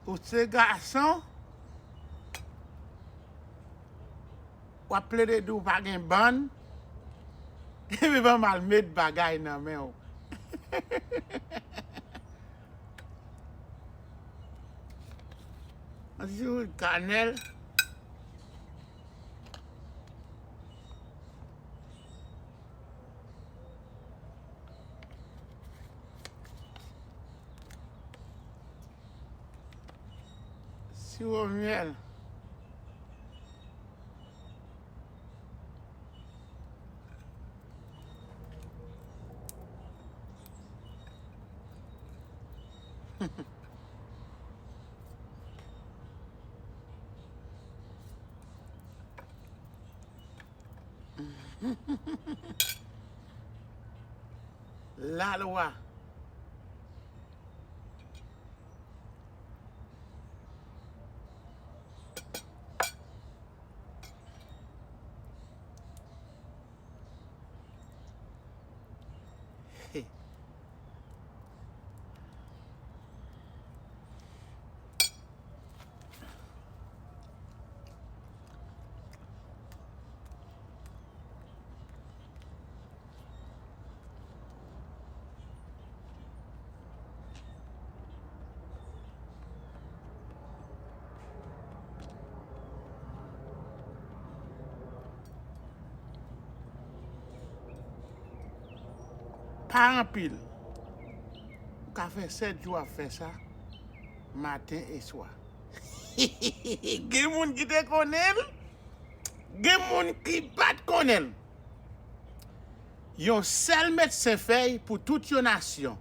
Ou ce garçon, ou appelé de dou pa gen ban, et puis pas mal mettre bagay nan men ou. On dit cannelle. Sirop miel. La loi. Pas en pile. Ou ka fait 7 jours à faire ça, matin et soir. Gen moun qui te connaît, gen moun qui pas te connaît. Yon seul médecin fait pour toute yon nation.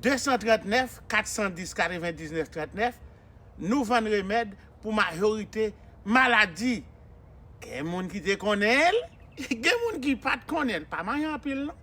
239 410 99 39 nous vendons remède pour majorité maladie. Gen moun qui te connaît, gen moun qui pas te connaît, pas mayan pile non.